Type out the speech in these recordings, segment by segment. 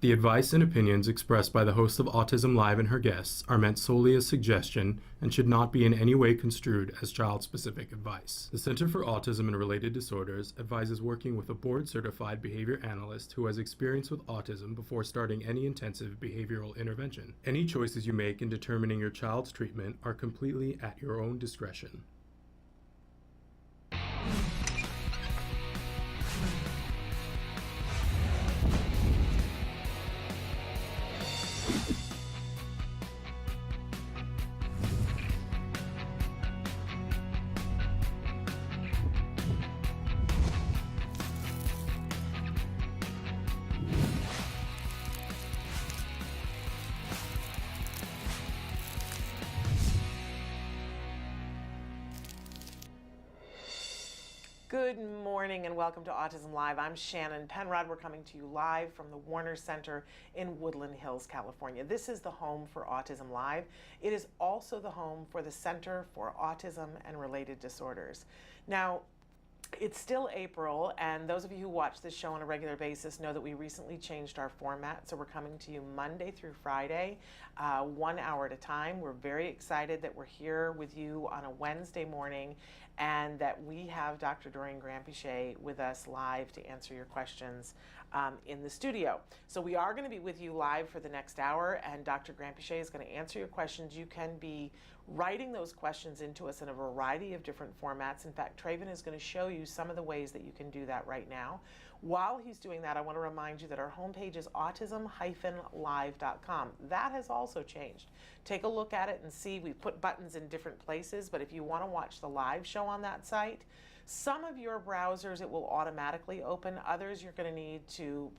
The advice and opinions expressed by the host of Autism Live and her guests are meant solely as suggestion and should not be in any way construed as child-specific advice. The Center for Autism and Related Disorders advises working with a board-certified behavior analyst who has experience with autism before starting any intensive behavioral intervention. Any choices you make in determining your child's treatment are completely at your own discretion. Good morning and welcome to Autism Live. I'm Shannon Penrod. We're coming to you live from the Warner Center in Woodland Hills, California. This is the home for Autism Live. It is also the home for the Center for Autism and Related Disorders. Now, it's still April, and those of you who watch this show on a regular basis know that we recently changed our format, so we're coming to you Monday through Friday, 1 hour at a time. We're very excited that we're here with you on a Wednesday morning and that we have Dr. Doreen Granpeesheh with us live to answer your questions in the studio. So we are going to be with you live for the next hour, and Dr. Granpeesheh is going to answer your questions. You can be writing those questions into us in a variety of different formats. In fact, Traven is going to show you some of the ways that you can do that right now. While he's doing that, I want to remind you that our homepage is autism-live.com. That has also changed. Take a look at it and see. We've put buttons in different places, but if you want to watch the live show on that site, some of your browsers it will automatically open. Others you're going to need to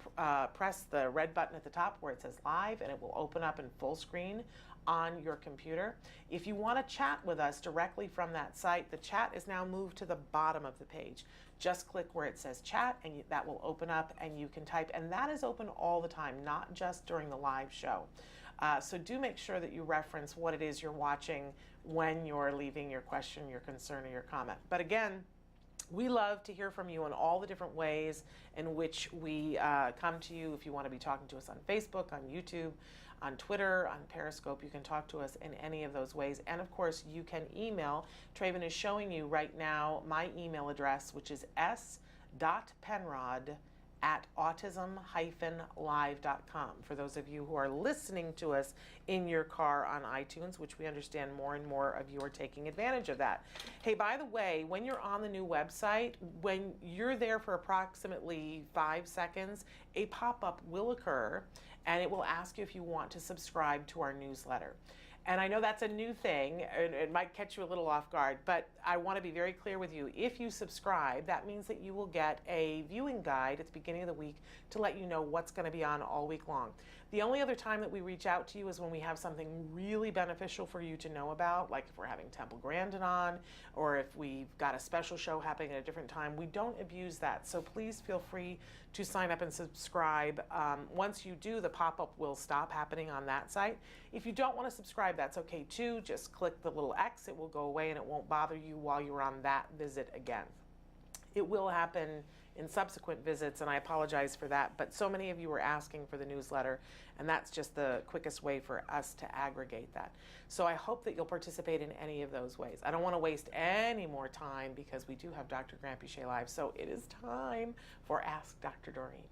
press the red button at the top where it says live, and it will open up in full screen on your computer. If you want to chat with us directly from that site, the chat is now moved to the bottom of the page. Just click where it says chat and that will open up and you can type, and that is open all the time, not just during the live show. So do make sure that you reference what it is you're watching when you're leaving your question, your concern, or your comment. But again, we love to hear from you in all the different ways in which we come to you. If you want to be talking to us on Facebook, on YouTube, on Twitter, on Periscope, you can talk to us in any of those ways. And of course, you can email. Traven is showing you right now my email address, which is s.penrod@autism-live.com. For those of you who are listening to us in your car on iTunes, which we understand more and more of you are taking advantage of that. Hey, by the way, when you're on the new website, when you're there for approximately 5 seconds, a pop-up will occur and it will ask you if you want to subscribe to our newsletter. And I know that's a new thing, and it might catch you a little off guard, but I want to be very clear with you. If you subscribe, that means that you will get a viewing guide at the beginning of the week to let you know what's going to be on all week long. The only other time that we reach out to you is when we have something really beneficial for you to know about, like if we're having Temple Grandin on, or if we've got a special show happening at a different time. We don't abuse that, so please feel free to sign up and subscribe. Once you do, the pop-up will stop happening on that site. If you don't want to subscribe, that's okay too. Just click the little X, it will go away and it won't bother you while you're on that visit again. It will happen in subsequent visits, and I apologize for that, but so many of you were asking for the newsletter, and that's just the quickest way for us to aggregate that. So I hope that you'll participate in any of those ways. I don't want to waste any more time because we do have Dr. Granpeesheh live, so it is time for Ask Dr. Doreen.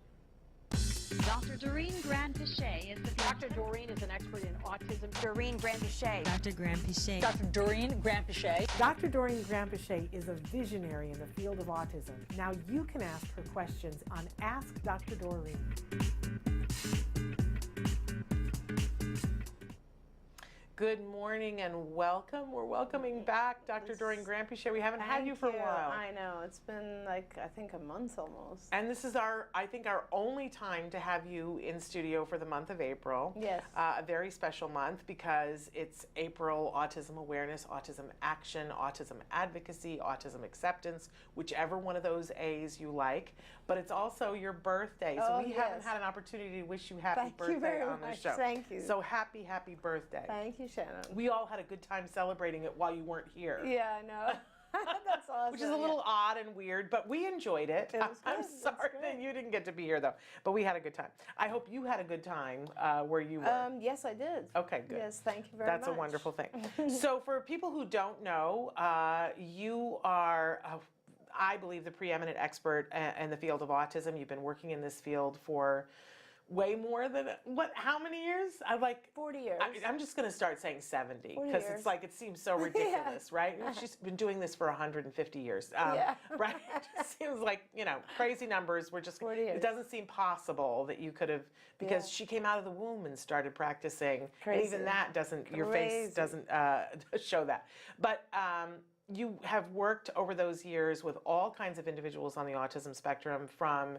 Dr. Doreen Granpeesheh is the Dr. Doreen is an expert in autism. Doreen Granpeesheh. Dr. Granpeesheh. Dr. Doreen Granpeesheh. Dr. Doreen Granpeesheh is a visionary in the field of autism. Now you can ask her questions on Ask Dr. Doreen. Good morning and welcome. We're welcoming back Dr. Doreen Granpeesheh. We haven't had you for a while. I know. It's been like, I think a month almost. And this is I think our only time to have you in studio for the month of April. Yes. A very special month because it's April Autism Awareness, Autism Action, Autism Advocacy, Autism Acceptance, whichever one of those A's you like. But it's also your birthday. So we haven't had an opportunity to wish you happy birthday on the show. Thank you. So happy, happy birthday. Thank you, Shannon. We all had a good time celebrating it while you weren't here. Yeah, I know. That's awesome. which is a little odd and weird, but we enjoyed it. It was I'm good. That's sorry that great. you didn't get to be here though, but we had a good time. I hope you had a good time where you were. Yes, I did. Okay, good. Yes, thank you very much. That's a wonderful thing. So for people who don't know, you are, I believe, the preeminent expert in the field of autism. You've been working in this field for way more than, how many years? 40 years. I'm just going to start saying 70 40 because years. it's like, it seems so ridiculous, right? She's been doing this for 150 years, Yeah. right? It just seems like, crazy numbers. We're just, 40 years. it doesn't seem possible that you could have, because Yeah. she came out of the womb and started practicing. And Crazy. even that doesn't, your face Crazy. doesn't show that. But you have worked over those years with all kinds of individuals on the autism spectrum, from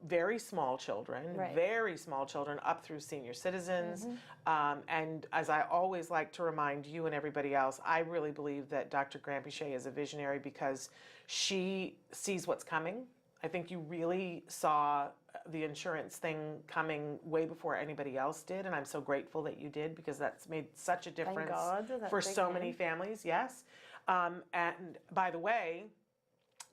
very small children, Right. very small children, up through senior citizens. And as I always like to remind you and everybody else, I really believe that Dr. Granpeesheh is a visionary because she sees what's coming. I think you really saw the insurance thing coming way before anybody else did, and I'm so grateful that you did, because that's made such a difference God that for they so came. many families. Yes. And by the way,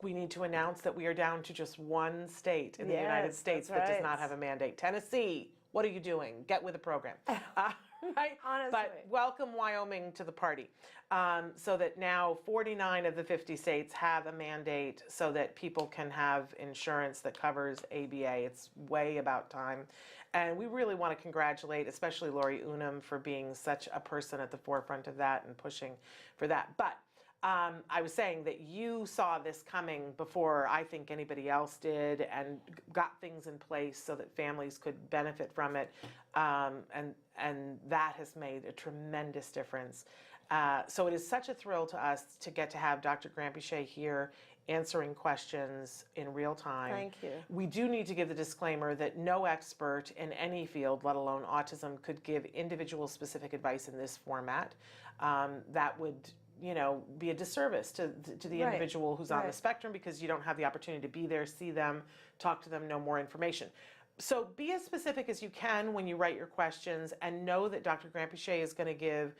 we need to announce that we are down to just one state in the United Yes, States that's that does right. not have a mandate. Tennessee, what are you doing? Get with the program. Right? Honestly. But welcome Wyoming to the party. So that now 49 of the 50 states have a mandate so that people can have insurance that covers ABA. It's way about time. And we really want to congratulate, especially Lori Unum, for being such a person at the forefront of that and pushing for that. But I was saying that you saw this coming before I think anybody else did, and got things in place so that families could benefit from it, and that has made a tremendous difference. So it is such a thrill to us to get to have Dr. Granpeesheh here answering questions in real time. Thank you. We do need to give the disclaimer that no expert in any field, let alone autism, could give individual specific advice in this format. That would be a disservice to the Right. individual who's on the Right. spectrum, because you don't have the opportunity to be there, see them, talk to them, know more information. So be as specific as you can when you write your questions, and know that Dr. Granpeesheh is going to give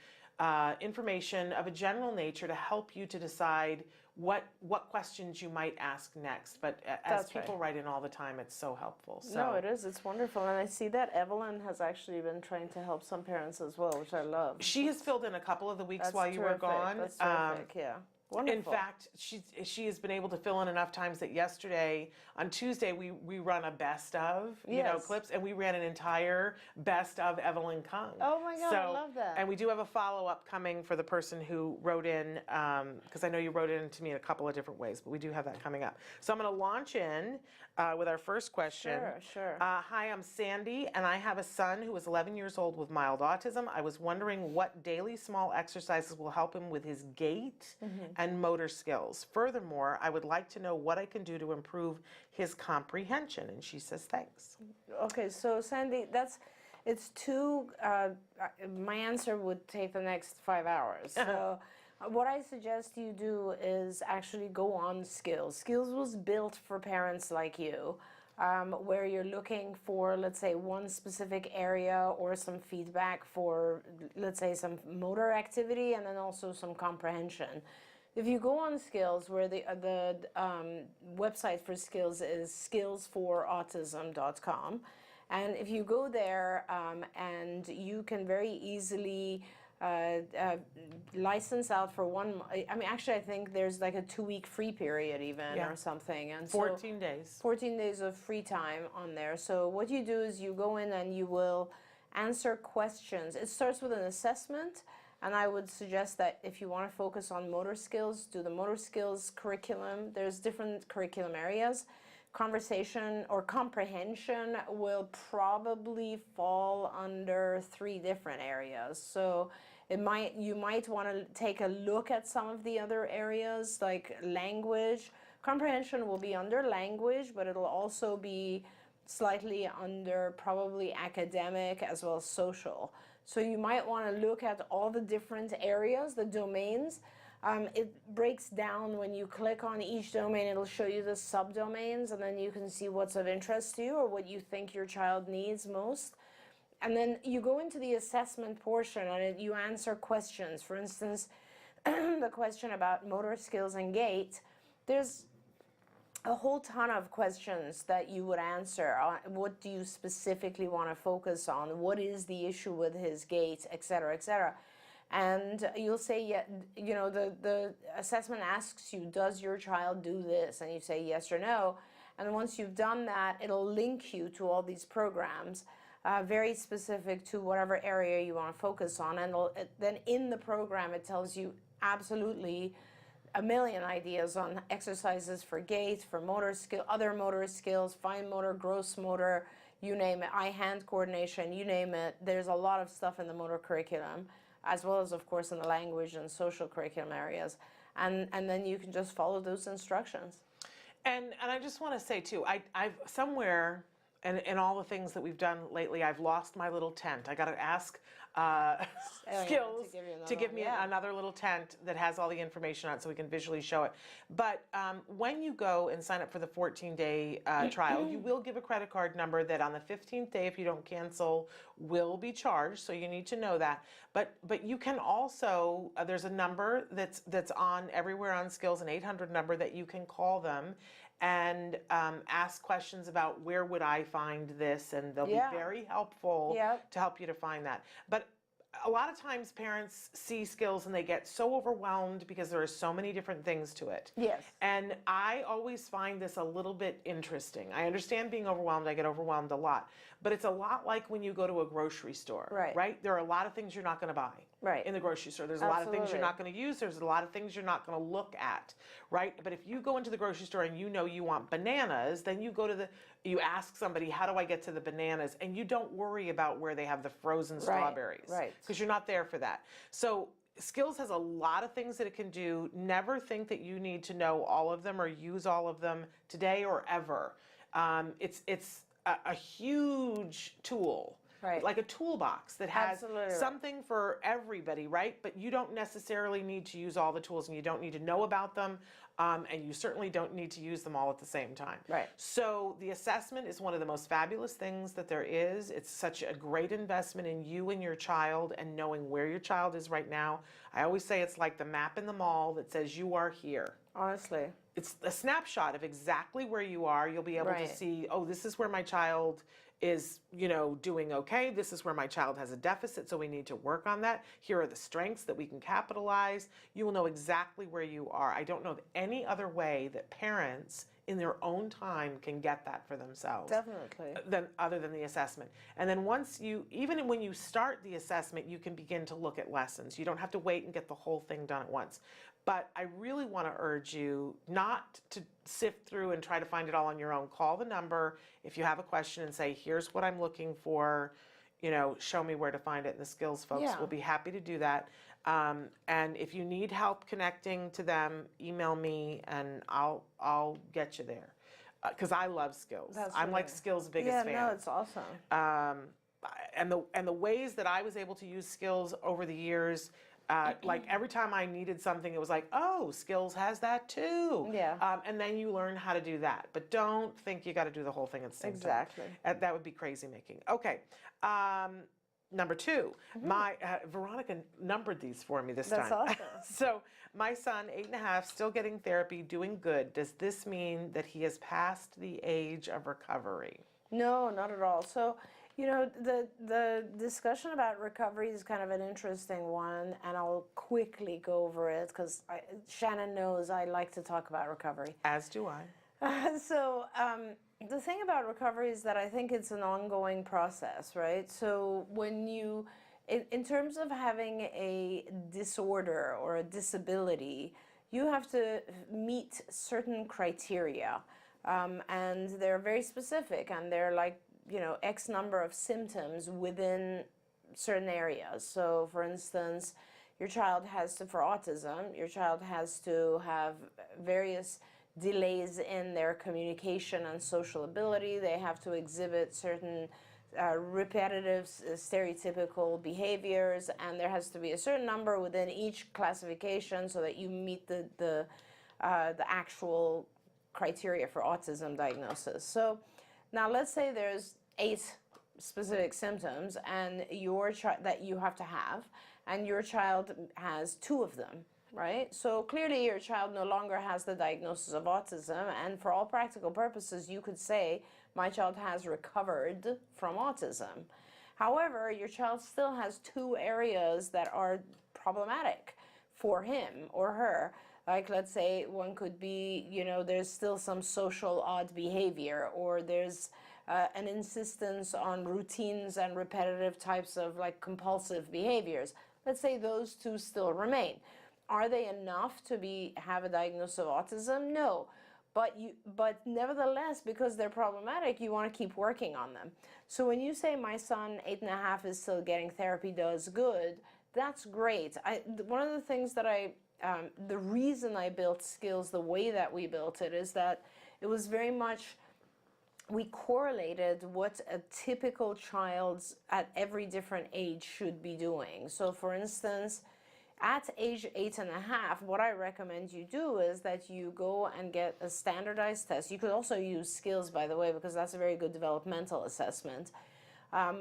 information of a general nature to help you to decide what questions you might ask next. But as That's people right. write in all the time, it's so helpful. So No, it is. It's wonderful. And I see that Evelyn has actually been trying to help some parents as well, which I love. she has filled in a couple of the weeks That's while you were terrific. gone. That's terrific, yeah. Wonderful. In fact, she has been able to fill in enough times that yesterday, on Tuesday, we run a best of, Yes. clips, and we ran an entire best of Evelyn Kung. Oh my God, I love that. And we do have a follow-up coming for the person who wrote in, because I know you wrote in to me in a couple of different ways, but we do have that coming up. So I'm going to launch in with our first question. Sure. Hi, I'm Sandy, and I have a son who is 11 years old with mild autism. I was wondering what daily small exercises will help him with his gait and motor skills. Furthermore, I would like to know what I can do to improve his comprehension. And she says, thanks. Okay, so Sandy, it's too, my answer would take the next 5 hours. So what I suggest you do is actually go on Skills. Skills was built for parents like you, where you're looking for, let's say, one specific area or some feedback for, let's say, some motor activity, and then also some comprehension. If you go on Skills, where the website for Skills is skillsforautism.com, and if you go there, and you can very easily license out for actually I think there's like a 2-week free period even, Yeah. or something, and 14 days. 14 days of free time on there. So what you do is you go in and you will answer questions. It starts with an assessment, and I would suggest that if you want to focus on motor skills, do the motor skills curriculum. There's different curriculum areas. Conversation or comprehension will probably fall under 3 different areas. So you might want to take a look at some of the other areas, like language. Comprehension will be under language, but it'll also be slightly under probably academic as well as social. So you might want to look at all the different areas, the domains. It breaks down when you click on each domain, it'll show you the subdomains, and then you can see what's of interest to you or what you think your child needs most. And then you go into the assessment portion and you answer questions. For instance, the question about motor skills and gait, there's a whole ton of questions that you would answer. What do you specifically want to focus on? What is the issue with his gait, et cetera, et cetera. And you'll say, yeah, you know, the assessment asks you, does your child do this? And you say yes or no. And once you've done that, it'll link you to all these programs, very specific to whatever area you want to focus on. And then in the program, it tells you absolutely a million ideas on exercises for gait, for motor skill, other motor skills, fine motor, gross motor, you name it, eye-hand coordination, you name it. There's a lot of stuff in the motor curriculum, as well as, of course, in the language and social curriculum areas. And then you can just follow those instructions. And I just want to say, too, I've somewhere, and in all the things that we've done lately, I've lost my little tent. I got to ask Skills to give me another little tent that has all the information on it so we can visually show it. But when you go and sign up for the 14-day trial, you will give a credit card number that on the 15th day, if you don't cancel, will be charged. So you need to know that. But you can also, there's a number that's on everywhere on Skills, an 800 number that you can call them and ask questions about where would I find this, and they'll be very helpful to help you to find that. But a lot of times parents see Skills and they get so overwhelmed because there are so many different things to it. Yes. And I always find this a little bit interesting. I understand being overwhelmed. I get overwhelmed a lot. But it's a lot like when you go to a grocery store, right? There are a lot of things you're not going to buy in the grocery store. There's a lot of things you're not going to use. There's a lot of things you're not going to look at, right? But if you go into the grocery store and you know you want bananas, then you go to you ask somebody, how do I get to the bananas? And you don't worry about where they have the frozen strawberries, because you're not there for that. So Skills has a lot of things that it can do. Never think that you need to know all of them or use all of them today or ever. It's a huge tool, like a toolbox that has something for everybody, right? But you don't necessarily need to use all the tools, and you don't need to know about them, and you certainly don't need to use them all at the same time. So the assessment is one of the most fabulous things that there is. It's such a great investment in you and your child and knowing where your child is right now. I always say it's like the map in the mall that says you are here. Honestly. It's a snapshot of exactly where you are. You'll be able to see, oh, this is where my child is, you know, doing okay. This is where my child has a deficit, so we need to work on that. Here are the strengths that we can capitalize. You will know exactly where you are. I don't know of any other way that parents in their own time can get that for themselves. Definitely. Other than the assessment. And then once even when you start the assessment, you can begin to look at lessons. You don't have to wait and get the whole thing done at once. But I really want to urge you not to sift through and try to find it all on your own. Call the number if you have a question and say, here's what I'm looking for, you know, show me where to find it. And the Skills folks will be happy to do that. And if you need help connecting to them, email me and I'll get you there. Because I love Skills. I'm like Skills' biggest fan. Yeah, no, it's awesome. And the ways that I was able to use Skills over the years, like every time I needed something, it was like, oh, Skills has that too. And then you learn how to do that. But don't think you got to do the whole thing at the same time. That would be crazy making. Okay. Number two, my Veronica numbered these for me this time. That's awesome. So my son, 8.5, still getting therapy, doing good. Does this mean that he has passed the age of recovery? No, not at all. So, you know, the discussion about recovery is kind of an interesting one, and I'll quickly go over it because Shannon knows I like to talk about recovery. As do I. The thing about recovery is that I think it's an ongoing process, right? So when you, in terms of having a disorder or a disability, you have to meet certain criteria, and they're very specific, and they're like, you know, X number of symptoms within certain areas. So for instance, your child has to, for autism, your child has to have various delays in their communication and social ability. They have to exhibit certain repetitive, stereotypical behaviors, and there has to be a certain number within each classification so that you meet the actual criteria for autism diagnosis. So now let's say there's 8 specific symptoms and that you have to have, and your child has 2 of them. right? So clearly your child no longer has the diagnosis of autism, and for all practical purposes, you could say, my child has recovered from autism. However, your child still has two areas that are problematic for him or her. Like, let's say one could be, there's still some social odd behavior, or there's an insistence on routines and repetitive types of like compulsive behaviors. Let's say those two still remain. Are they enough to have a diagnosis of autism? No. But nevertheless, because they're problematic, you want to keep working on them. So when you say my son, 8.5, is still getting therapy, does good, that's great. One of the things that the reason I built skills the way that we built it is that it was very much, we correlated what a typical child at every different age should be doing. So for instance, at age 8.5, what I recommend you do is that you go and get a standardized test. You could also use skills, by the way, because that's a very good developmental assessment,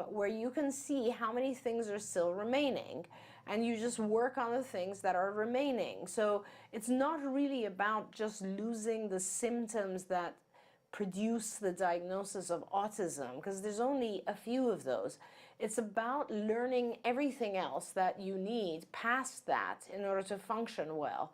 where you can see how many things are still remaining. And you just work on the things that are remaining. So it's not really about just losing the symptoms that produce the diagnosis of autism, because there's only a few of those. It's about learning everything else that you need past that in order to function well.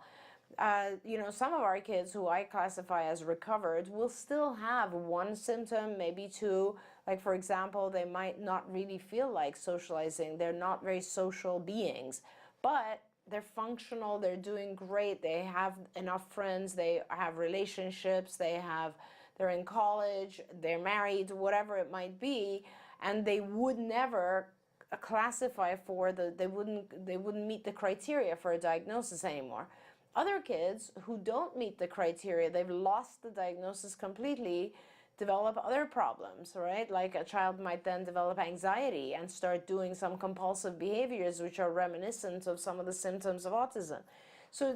Some of our kids who I classify as recovered will still have one symptom, maybe two. Like, for example, they might not really feel like socializing. They're not very social beings, but they're functional, they're doing great, they have enough friends, they have relationships, they're in college, they're married, whatever it might be, and they would never classify they wouldn't meet the criteria for a diagnosis anymore. Other kids who don't meet the criteria, they've lost the diagnosis completely, develop other problems, right? Like a child might then develop anxiety and start doing some compulsive behaviors which are reminiscent of some of the symptoms of autism. So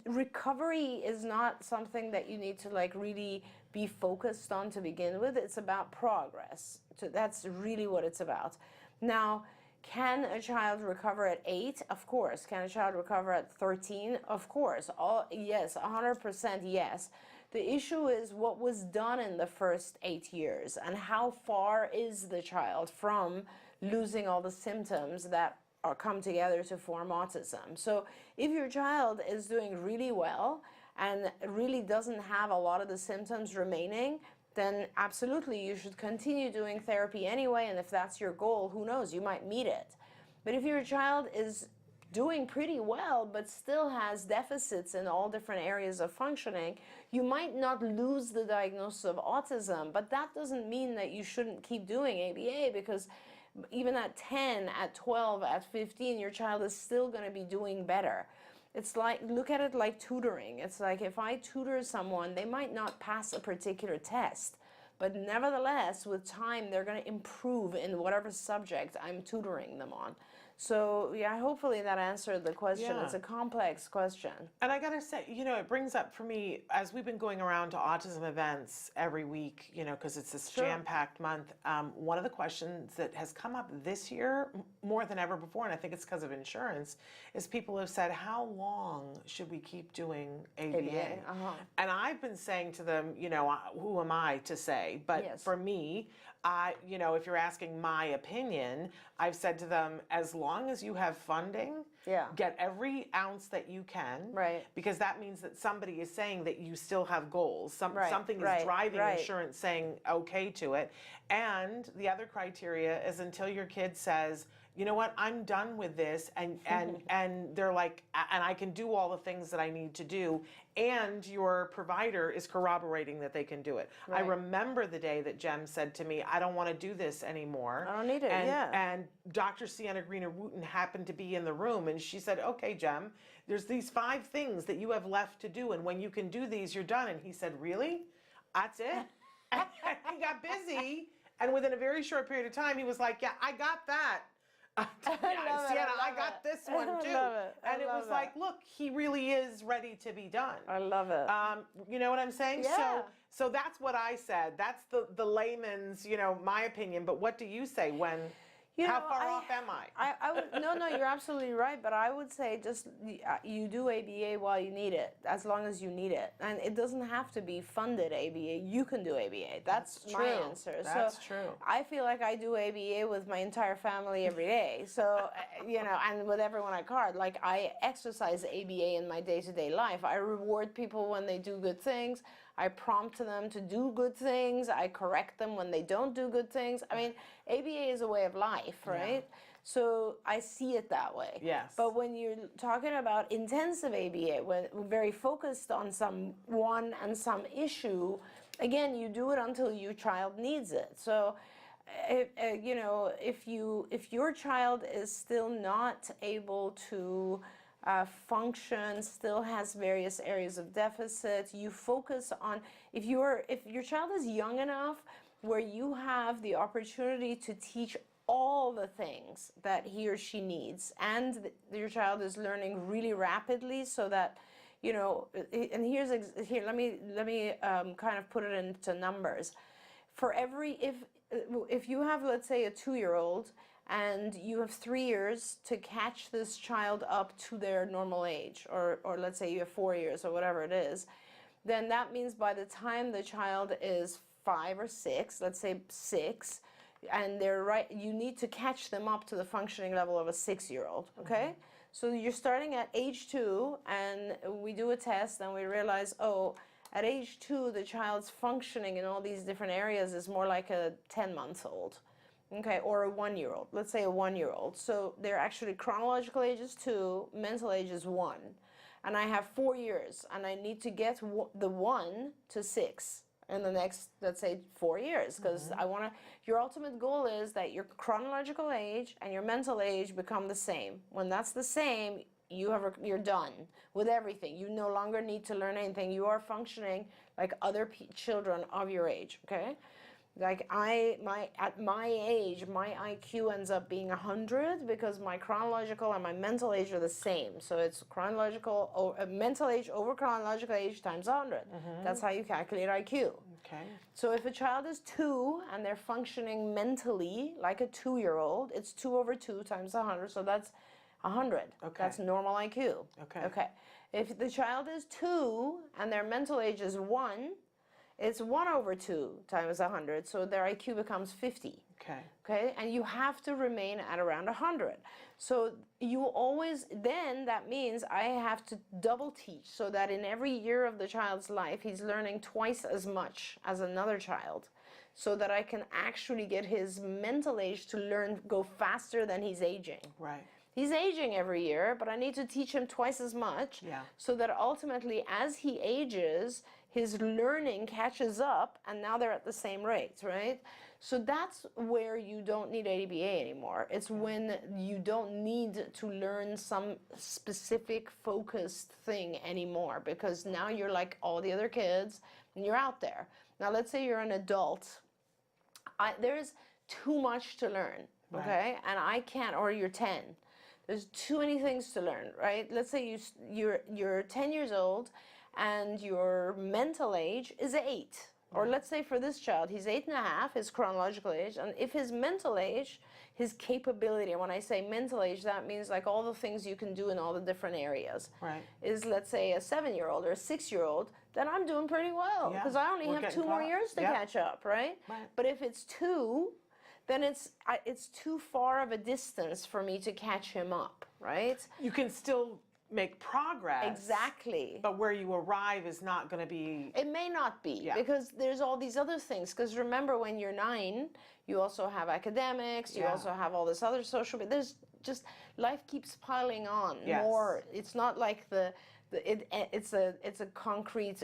recovery is not something that you need to like really be focused on to begin with. It's about progress. So that's really what it's about. Now, can a child recover at 8? Of course. Can a child recover at 13? Of course. Yes, 100% yes. The issue is what was done in the first 8 years and how far is the child from losing all the symptoms that come together to form autism. So if your child is doing really well and really doesn't have a lot of the symptoms remaining, then absolutely you should continue doing therapy anyway, and if that's your goal, who knows, you might meet it. But if your child is doing pretty well but still has deficits in all different areas of functioning, you might not lose the diagnosis of autism, but that doesn't mean that you shouldn't keep doing ABA, because even at 10, at 12, at 15, your child is still going to be doing better. It's like, look at it like tutoring. It's like if I tutor someone, they might not pass a particular test, but nevertheless, with time, they're going to improve in whatever subject I'm tutoring them on. So yeah, hopefully that answered the question. Yeah. It's a complex question. And I gotta say, it brings up for me, as we've been going around to autism events every week, because it's this Sure. jam-packed month, one of the questions that has come up this year more than ever before, and I think it's because of insurance, is people have said, how long should we keep doing ABA? And I've been saying to them, who am I to say? But Yes. for me, if you're asking my opinion, I've said to them, as long as you have funding, Yeah. get every ounce that you can, Right. because that means that somebody is saying that you still have goals. Right, Something right, is driving right. insurance saying okay to it. And the other criteria is until your kid says, you know what, I'm done with this, and they're like, and I can do all the things that I need to do, and your provider is corroborating that they can do it. I Right. remember the day that Jem said to me, I don't want to do this anymore. I don't need it, and, yeah. And Dr. Sienna Greener-Wooten happened to be in the room, and she said, okay, Jem, there's these 5 things that you have left to do, and when you can do these, you're done. And he said, really? That's it? And he got busy, and within a very short period of time, he was like, yeah, I got that. Sienna, I got this one too. love it. And it was like, look, he really is ready to be done. I love it. You know what I'm saying? Yeah. So that's what I said. That's the layman's, my opinion. But what do you say when? How far off am I? I would, no, you're absolutely right, but I would say just you do ABA while you need it, as long as you need it. And it doesn't have to be funded ABA. You can do ABA. That's my answer. That's true. I feel like I do ABA with my entire family every day. So, and with everyone I card, like I exercise ABA in my day-to-day life. I reward people when they do good things. I prompt them to do good things. I correct them when they don't do good things. I mean, ABA is a way of life, right? Yeah. So I see it that way. Yes. But when you're talking about intensive ABA, when we're very focused on someone and some issue, again, you do it until your child needs it. So, if your child is still not able to function, still has various areas of deficit, you focus on, if your child is young enough where you have the opportunity to teach all the things that he or she needs, and your child is learning really rapidly, so that and here let me kind of put it into numbers. For if you have, let's say, a 2-year-old and you have 3 years to catch this child up to their normal age, or let's say you have 4 years or whatever it is, then that means by the time the child is 5 or 6, let's say 6, and you need to catch them up to the functioning level of a 6-year-old, okay? Mm-hmm. So you're starting at age 2, and we do a test and we realize, at age 2, the child's functioning in all these different areas is more like a 10-month-old. Okay, or a 1-year-old, let's say a 1-year-old. So they're actually chronological age is 2, mental age is 1. And I have 4 years, and I need to get the 1 to 6 in the next, let's say, 4 years, because your ultimate goal is that your chronological age and your mental age become the same. When that's the same, you're done with everything. You no longer need to learn anything. You are functioning like other children of your age, okay? Like at my age, my IQ ends up being 100 because my chronological and my mental age are the same. So it's mental age over chronological age times 100. Mm-hmm. That's how you calculate IQ. Okay. So if a child is 2 and they're functioning mentally like a 2-year-old, it's 2 over 2 times 100. So that's 100. Okay. That's normal IQ. Okay. Okay. If the child is 2 and their mental age is 1, it's 1 over 2 times 100, so their IQ becomes 50. Okay. Okay, and you have to remain at around 100. So then that means I have to double teach, so that in every year of the child's life, he's learning twice as much as another child, so that I can actually get his mental age to go faster than he's aging. Right. He's aging every year, but I need to teach him twice as much, so that ultimately, as he ages, his learning catches up, and now they're at the same rate, right? So that's where you don't need ABA anymore. It's when you don't need to learn some specific focused thing anymore, because now you're like all the other kids and you're out there. Now let's say you're an adult. There's too much to learn, okay? Right. And I can't, or you're 10. There's too many things to learn, right? Let's say you're 10 years old and your mental age is 8. Or let's say for this child, he's 8.5, his chronological age, and if his mental age, his capability, and when I say mental age, that means like all the things you can do in all the different areas, right, is, let's say, a 7-year-old or a 6-year-old, then I'm doing pretty well, because I only have 2 more years to catch up, right? But if it's 2, then it's too far of a distance for me to catch him up, right? You can still make progress. Exactly. But where you arrive is not going to be... It may not be, because there's all these other things. Because remember, when you're 9, you also have academics, you also have all this other social... There's just... Life keeps piling on more. It's not like it's a concrete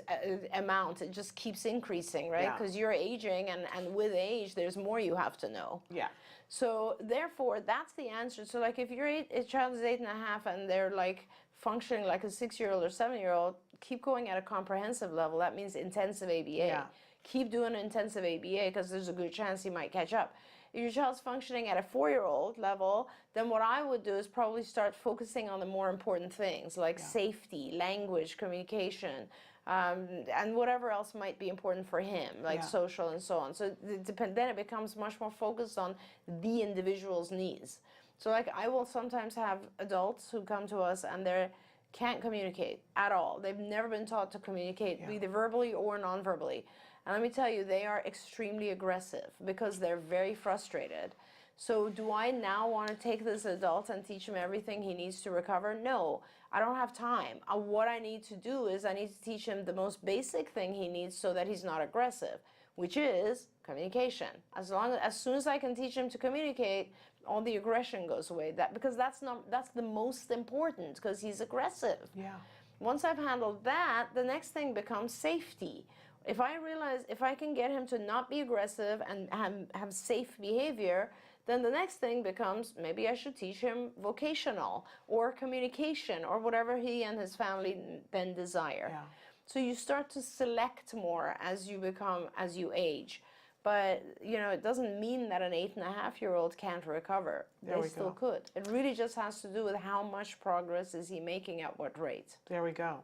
amount. It just keeps increasing, right? Because you're aging, and with age, there's more you have to know. Yeah. So therefore, that's the answer. So like if a child is 8.5 and they're like functioning like a 6-year-old or 7-year-old, keep going at a comprehensive level. That means intensive ABA. Yeah. Keep doing intensive ABA, because there's a good chance he might catch up. If your child's functioning at a 4-year-old level, then what I would do is probably start focusing on the more important things like safety, language, communication, and whatever else might be important for him, like Yeah. social and so on. So then it becomes much more focused on the individual's needs. So like I will sometimes have adults who come to us and they can't communicate at all. They've never been taught to communicate either verbally or non-verbally. And let me tell you, they are extremely aggressive because they're very frustrated. So do I now want to take this adult and teach him everything he needs to recover? No, I don't have time. What I need to do is I need to teach him the most basic thing he needs so that he's not aggressive, which is communication. As soon as I can teach him to communicate, all the aggression goes away. Because that's the most important, because he's aggressive. Yeah. Once I've handled that, the next thing becomes safety. If I realize if I can get him to not be aggressive and have safe behavior, then the next thing becomes maybe I should teach him vocational or communication or whatever he and his family then desire. Yeah. So you start to select more as you age. But, it doesn't mean that an 8.5-year-old can't recover. They still could. It really just has to do with how much progress is he making at what rate. There we go.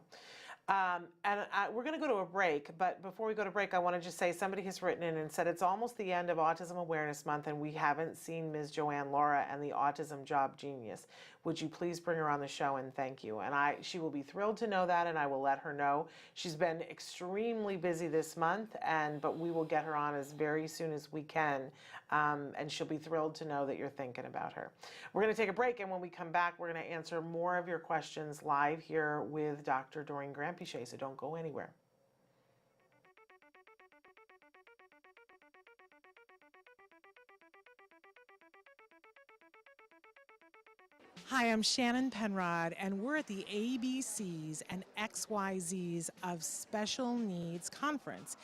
We're going to go to a break, but before we go to break, I want to just say somebody has written in and said it's almost the end of Autism Awareness Month and we haven't seen Ms. Joanne Laura and the Autism Job Genius. Would you please bring her on the show and thank you? And she will be thrilled to know that, and I will let her know. She's been extremely busy this month, but we will get her on as very soon as we can, and she'll be thrilled to know that you're thinking about her. We're going to take a break, and when we come back, we're going to answer more of your questions live here with Dr. Doreen Granpeesheh, so don't go anywhere. Hi, I'm Shannon Penrod, and we're at the ABCs and XYZs of Special Needs Conference.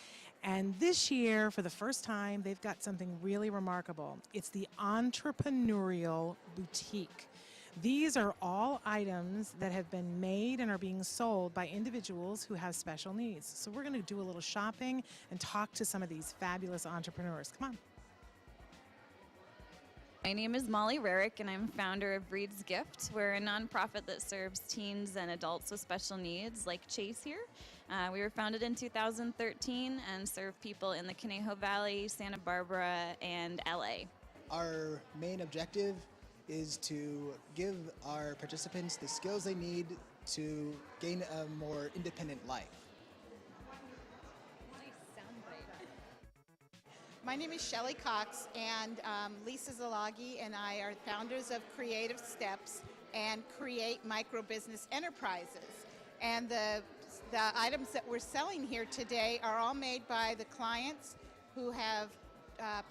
And this year, for the first time, they've got something really remarkable. It's the Entrepreneurial Boutique. These are all items that have been made and are being sold by individuals who have special needs. So we're going to do a little shopping and talk to some of these fabulous entrepreneurs. Come on. My name is Molly Rarick, and I'm founder of Breed's Gift. We're a nonprofit that serves teens and adults with special needs like Chase here. We were founded in 2013 and serve people in the Conejo Valley, Santa Barbara, and LA. Our main objective is to give our participants the skills they need to gain a more independent life. My name is Shelley Cox, and Lisa Zalagi and I are founders of Creative Steps and Create Micro Business Enterprises. And the items that we're selling here today are all made by the clients who have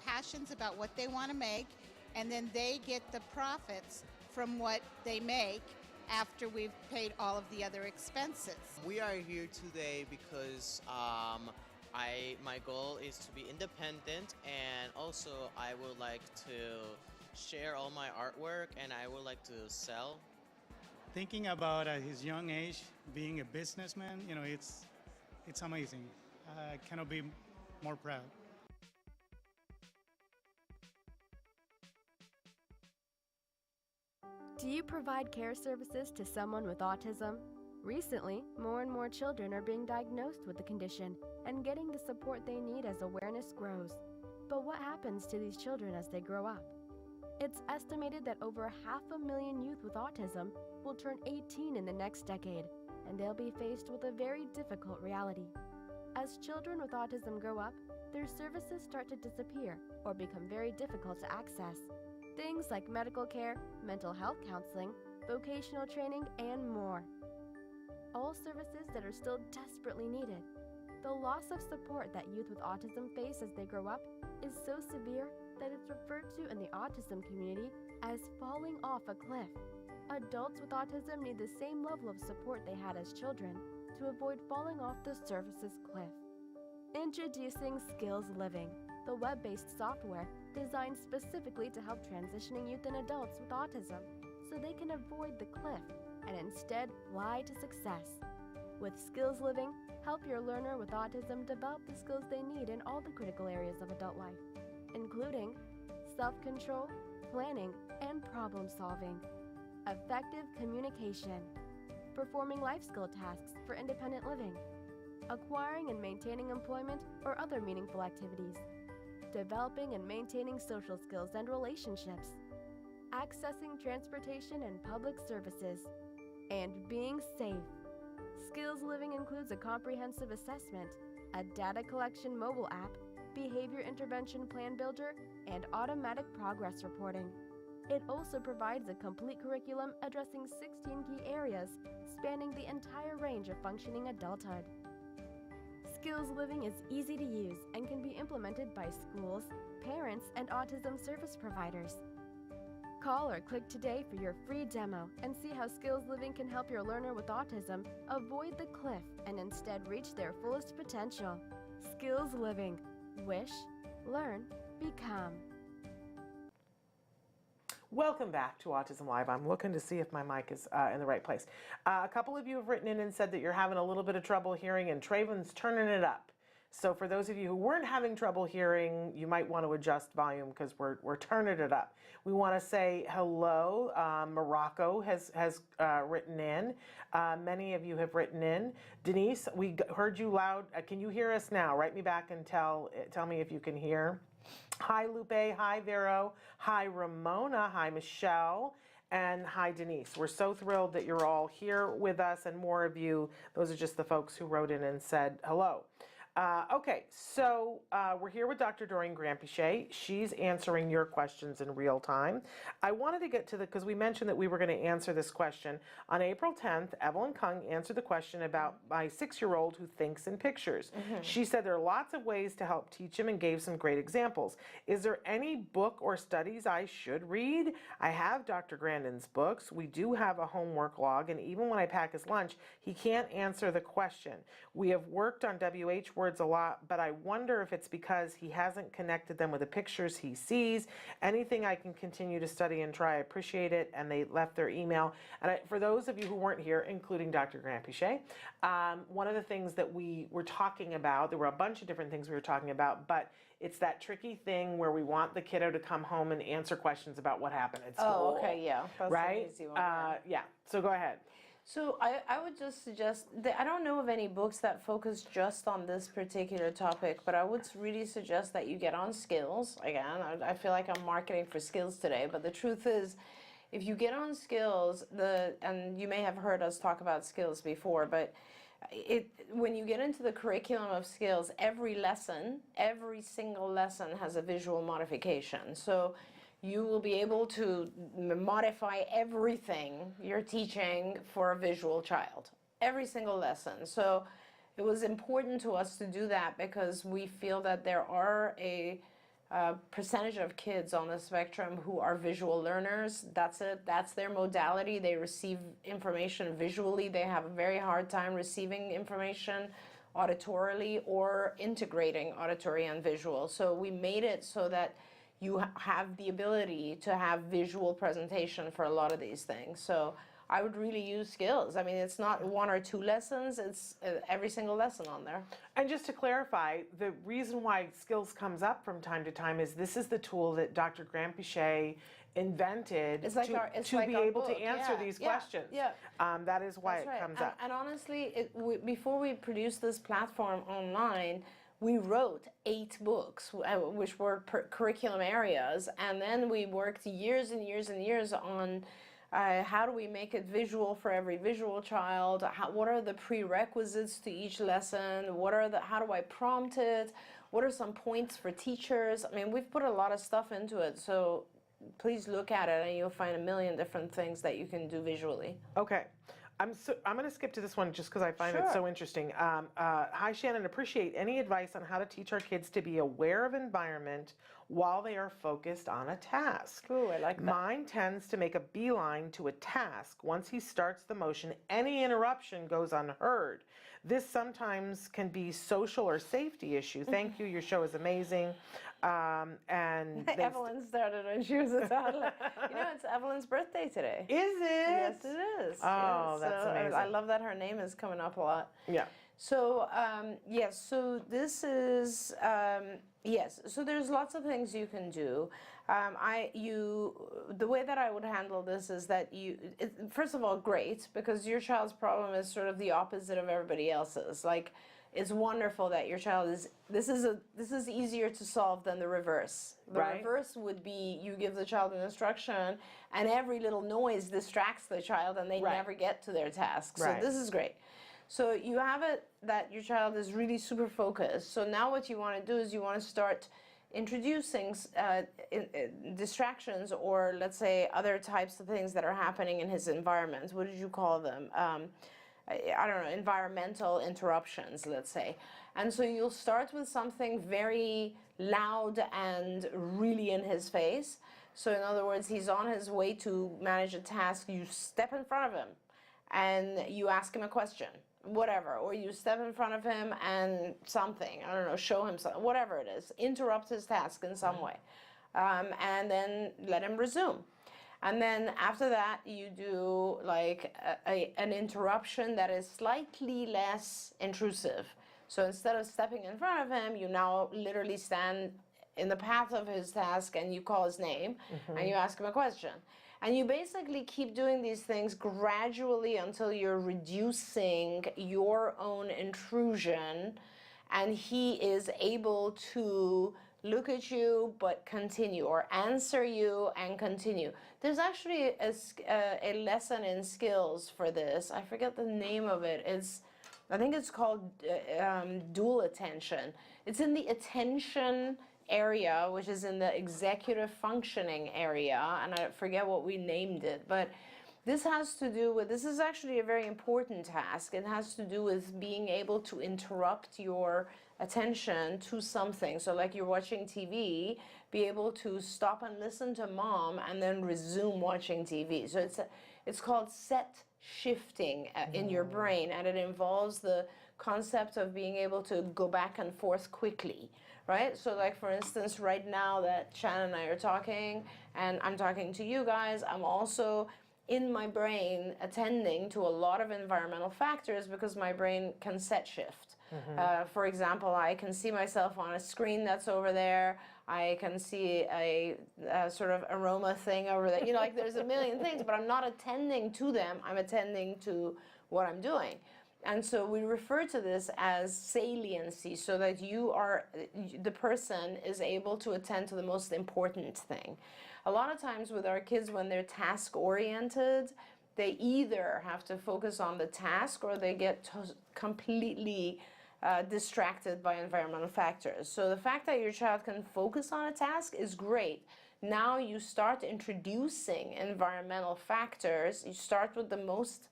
passions about what they want to make, and then they get the profits from what they make after we've paid all of the other expenses. We are here today because my goal is to be independent, and also I would like to share all my artwork, and I would like to sell. Thinking about at his young age being a businessman, it's amazing. I cannot be more proud. Do you provide care services to someone with autism? Recently, more and more children are being diagnosed with the condition and getting the support they need as awareness grows. But what happens to these children as they grow up? It's estimated that over 500,000 youth with autism will turn 18 in the next decade, and they'll be faced with a very difficult reality. As children with autism grow up, their services start to disappear or become very difficult to access. Things like medical care, mental health counseling, vocational training, and more. All services that are still desperately needed. The loss of support that youth with autism face as they grow up is so severe that it's referred to in the autism community as falling off a cliff. Adults with autism need the same level of support they had as children to avoid falling off the services cliff. Introducing Skills Living, the web-based software designed specifically to help transitioning youth and adults with autism so they can avoid the cliff and instead fly to success. With Skills Living, help your learner with autism develop the skills they need in all the critical areas of adult life, including self-control, planning, and problem-solving, effective communication, performing life skill tasks for independent living, acquiring and maintaining employment or other meaningful activities, developing and maintaining social skills and relationships, accessing transportation and public services, and being safe. Skills Living includes a comprehensive assessment, a data collection mobile app, behavior intervention plan builder, and automatic progress reporting. It also provides a complete curriculum addressing 16 key areas spanning the entire range of functioning adulthood. Skills Living is easy to use and can be implemented by schools, parents, and autism service providers. Call or click today for your free demo and see how Skills Living can help your learner with autism avoid the cliff and instead reach their fullest potential. Skills Living. Wish, learn, become. Welcome back to Autism Live. I'm looking to see if my mic is in the right place. A couple of you have written in and said that you're having a little bit of trouble hearing, and Traven's turning it up. So for those of you who weren't having trouble hearing, you might want to adjust volume because we're turning it up. We want to say hello. Morocco has written in. Many of you have written in. Denise, we heard you loud. Can you hear us now? Write me back and tell me if you can hear. Hi, Lupe. Hi, Vero. Hi, Ramona. Hi, Michelle. And hi, Denise. We're so thrilled that you're all here with us, and more of you. Those are just the folks who wrote in and said hello. Okay, so we're here with Dr. Doreen Granpeesheh. She's answering your questions in real time. I wanted to get to because we mentioned that we were going to answer this question. On April 10th, Evelyn Kung answered the question about my 6-year-old who thinks in pictures. She said there are lots of ways to help teach him and gave some great examples. Is there any book or studies I should read? I have Dr. Grandin's books. We do have a homework log, and even when I pack his lunch, he can't answer the question. We have worked on WH words a lot, but I wonder if it's because he hasn't connected them with the pictures he sees. Anything I can continue to study and try, I appreciate it. And they left their email. And for those of you who weren't here, including Dr. Granpeesheh, one of the things that we were talking about, there were a bunch of different things we were talking about, but it's that tricky thing where we want the kiddo to come home and answer questions about what happened at school. Oh, okay, yeah. That's right? an easy one. Yeah, so go ahead. So I would just suggest that I don't know of any books that focus just on this particular topic, but I would really suggest that you get on Skills. Again, I feel like I'm marketing for Skills today, but the truth is, if you get on Skills, and you may have heard us talk about Skills before, but when you get into the curriculum of Skills, every single lesson has a visual modification. So you will be able to modify everything you're teaching for a visual child, every single lesson. So it was important to us to do that because we feel that there are a percentage of kids on the spectrum who are visual learners. That's it. That's their modality. They receive information visually. They have a very hard time receiving information auditorily or integrating auditory and visual. So we made it so that you have the ability to have visual presentation for a lot of these things. So I would really use Skills. I mean, it's not 1 or 2 lessons, it's every single lesson on there. And just to clarify, the reason why Skills comes up from time to time is this is the tool that Dr. Granpeesheh invented to be able to answer these questions. Yeah. That is why That's it right. comes up. And honestly, before we produced this platform online, we wrote 8 books, which were curriculum areas, and then we worked years and years and years on how do we make it visual for every visual child, what are the prerequisites to each lesson, how do I prompt it, what are some points for teachers. I mean, we've put a lot of stuff into it, so please look at it and you'll find a million different things that you can do visually. Okay. I'm going to skip to this one just because I find it so interesting. Hi, Shannon. Appreciate any advice on how to teach our kids to be aware of environment while they are focused on a task. Ooh, I like that. Mine tends to make a beeline to a task. Once he starts the motion, any interruption goes unheard. This sometimes can be social or safety issue. Thank you. Your show is amazing. And Evelyn started when she was a toddler. You know, it's Evelyn's birthday today. Is it? Yes, it is. Oh, that's amazing. I love that her name is coming up a lot. Yeah. So, yes, so this is, yes, so there's lots of things you can do. The way that I would handle this is that first of all, great, because your child's problem is sort of the opposite of everybody else's. Like, it's wonderful that your child is, this is easier to solve than the reverse. The Right. reverse would be you give the child an instruction and every little noise distracts the child and they Right. never get to their task. So Right. this is great. So you have it that your child is really super focused. So now what you want to do is you want to start introducing distractions, or let's say other types of things that are happening in his environment. What did you call them? I don't know, environmental interruptions, let's say. And so you'll start with something very loud and really in his face. So in other words, he's on his way to manage a task. You step in front of him and you ask him a question, whatever, or you step in front of him and something, I don't know, show him something, whatever it is, interrupt his task in some way, and then let him resume. And then after that, you do like an interruption that is slightly less intrusive. So instead of stepping in front of him, you now literally stand in the path of his task and you call his name and you ask him a question. And you basically keep doing these things gradually until you're reducing your own intrusion and he is able to look at you but continue, or answer you and continue. There's actually a lesson in skills for this. I forget the name of it. I think it's called dual attention. It's in the attention area, which is in the executive functioning area, and I forget what we named it, but this has to do with, this is actually a very important task. It has to do with being able to interrupt your attention to something. So like you're watching TV, be able to stop and listen to mom and then resume watching TV. So it's called set shifting in your brain, and it involves the concept of being able to go back and forth quickly. Right? So like for instance, right now that Shannon and I are talking and I'm talking to you guys, I'm also in my brain attending to a lot of environmental factors because my brain can set shift. For example, I can see myself on a screen that's over there. I can see a sort of aroma thing over there. You know, like there's a million things, but I'm not attending to them. I'm attending to what I'm doing. And so we refer to this as saliency, so that the person is able to attend to the most important thing. A lot of times with our kids, when they're task oriented, they either have to focus on the task or they get completely distracted by environmental factors. So the fact that your child can focus on a task is great. Now you start introducing environmental factors. You start with the most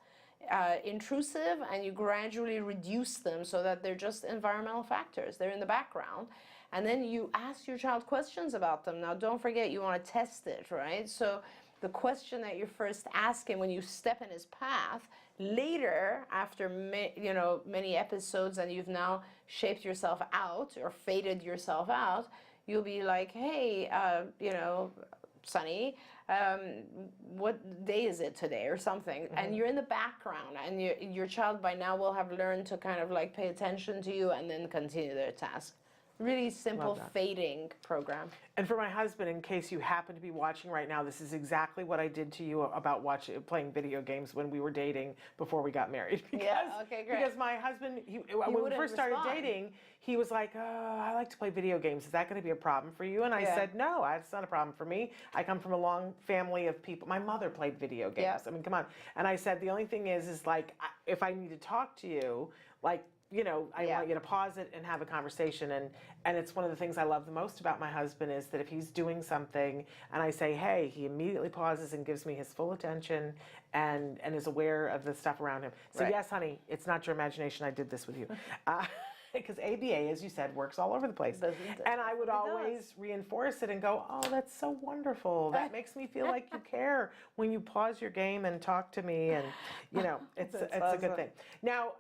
intrusive and you gradually reduce them so that they're just environmental factors. They're in the background. And then you ask your child questions about them. Now don't forget, you want to test it, right? So the question that you first ask him when you step in his path, later after many episodes and you've now shaped yourself out or faded yourself out, you'll be like, hey, Sonny, what day is it today or something, and you're in the background, and your child by now will have learned to kind of like pay attention to you and then continue their task. Really simple fading program. And for my husband, in case you happen to be watching right now, this is exactly what I did to you about playing video games when we were dating before we got married. Okay, great. Because my husband, when we first started dating, he was like, I like to play video games. Is that going to be a problem for you? And I said, no, it's not a problem for me. I come from a long family of people. My mother played video games. I mean, come on. And I said, the only thing is like, if I need to talk to you, like, I want you to pause it and have a conversation. And it's one of the things I love the most about my husband is that if he's doing something and I say, hey, he immediately pauses and gives me his full attention and is aware of the stuff around him. So yes, honey, it's not your imagination. I did this with you. Because ABA, as you said, works all over the place. And I would always reinforce it and go, oh, that's so wonderful. That makes me feel like you care when you pause your game and talk to me. And, it's a good thing. Now,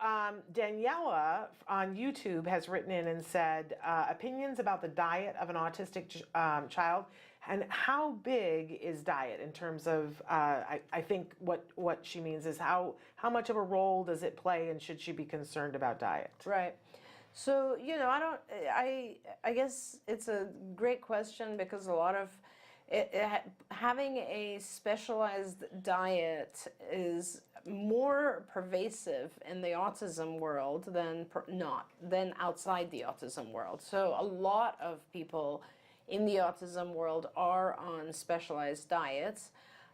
Daniela on YouTube has written in and said, opinions about the diet of an autistic child. And how big is diet in terms of, I think what she means is how much of a role does it play, and should she be concerned about diet? Right. So, I guess it's a great question because a lot of having a specialized diet is more pervasive in the autism world than outside the autism world. So a lot of people in the autism world are on specialized diets.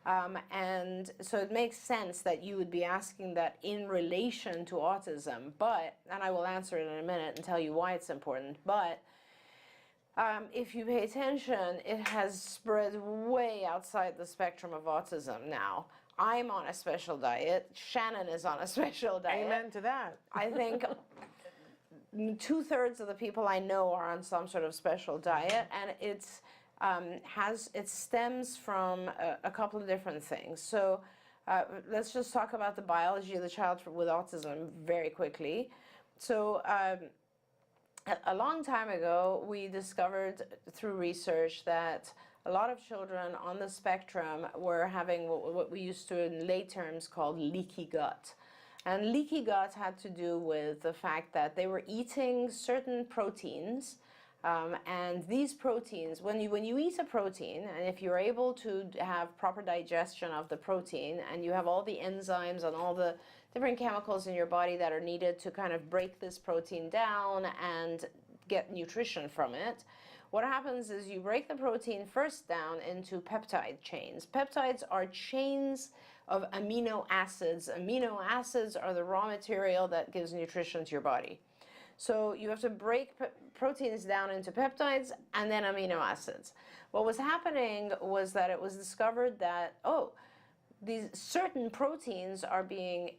And so it makes sense that you would be asking that in relation to autism, and I will answer it in a minute and tell you why it's important, but if you pay attention, it has spread way outside the spectrum of autism now. I'm on a special diet. Shannon is on a special diet. Amen to that. I think 2/3 of the people I know are on some sort of special diet, and it stems from a couple of different things. So let's just talk about the biology of the child with autism very quickly. So a long time ago, we discovered through research that a lot of children on the spectrum were having what we used to in lay terms called leaky gut. And leaky gut had to do with the fact that they were eating certain proteins. And these proteins, when you eat a protein, and if you're able to have proper digestion of the protein, and you have all the enzymes and all the different chemicals in your body that are needed to kind of break this protein down and get nutrition from it, what happens is you break the protein first down into peptide chains. Peptides are chains of amino acids. Amino acids are the raw material that gives nutrition to your body. So you have to break proteins down into peptides and then amino acids. What was happening was that it was discovered that, these certain proteins are being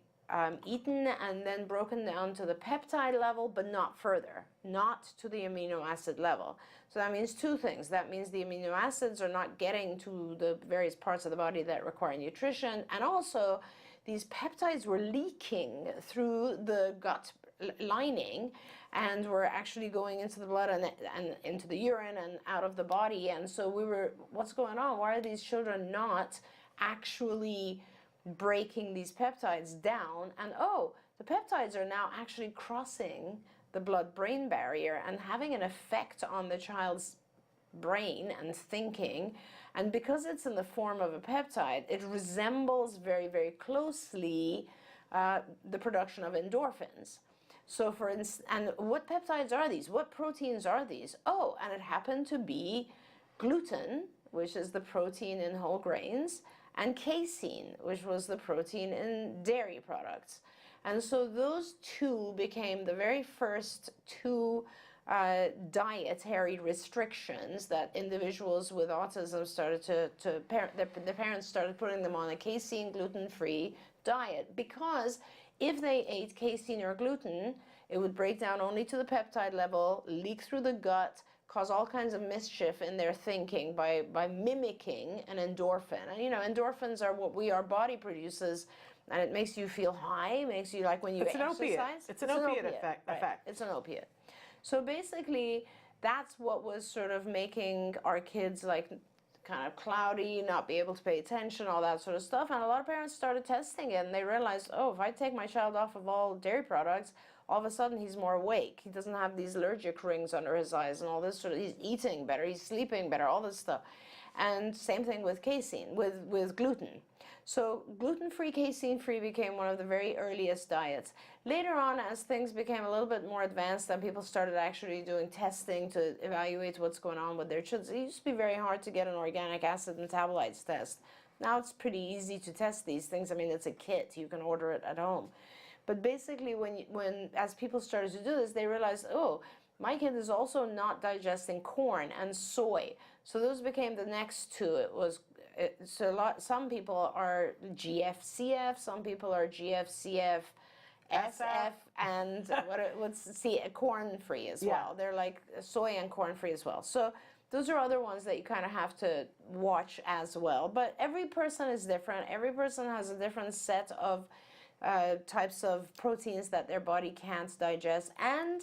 eaten and then broken down to the peptide level, but not further, not to the amino acid level. So that means two things. That means the amino acids are not getting to the various parts of the body that require nutrition, and also these peptides were leaking through the gut lining and were actually going into the blood and into the urine and out of the body. And so what's going on? Why are these children not actually breaking these peptides down? And the peptides are now actually crossing the blood-brain barrier and having an effect on the child's brain and thinking. And because it's in the form of a peptide, it resembles very, very closely the production of endorphins. So for instance, and what peptides are these? What proteins are these? And it happened to be gluten, which is the protein in whole grains, and casein, which was the protein in dairy products. And so those two became the very first two dietary restrictions that individuals with autism started the parents started putting them on a casein gluten-free diet, because if they ate casein or gluten, it would break down only to the peptide level, leak through the gut, cause all kinds of mischief in their thinking by mimicking an endorphin. And endorphins are what our body produces, and it makes you feel high, makes you like when you exercise. It's an opiate effect. Right. It's an opiate. So basically, that's what was sort of making our kids like kind of cloudy, not be able to pay attention, all that sort of stuff. And a lot of parents started testing it, and they realized, if I take my child off of all dairy products, all of a sudden he's more awake. He doesn't have these allergic rings under his eyes and all this sort of, he's eating better, he's sleeping better, all this stuff. And same thing with casein, with gluten. So gluten-free, casein-free became one of the very earliest diets. Later on, as things became a little bit more advanced and people started actually doing testing to evaluate what's going on with their children, it used to be very hard to get an organic acid metabolites test. Now it's pretty easy to test these things. I mean, it's a kit. You can order it at home. But basically, as people started to do this, they realized, my kid is also not digesting corn and soy. So those became the next two. Some people are GFCF, some people are GFCF, SF, and corn-free as well. They're like soy and corn-free as well. So those are other ones that you kind of have to watch as well. But every person is different. Every person has a different set of types of proteins that their body can't digest. And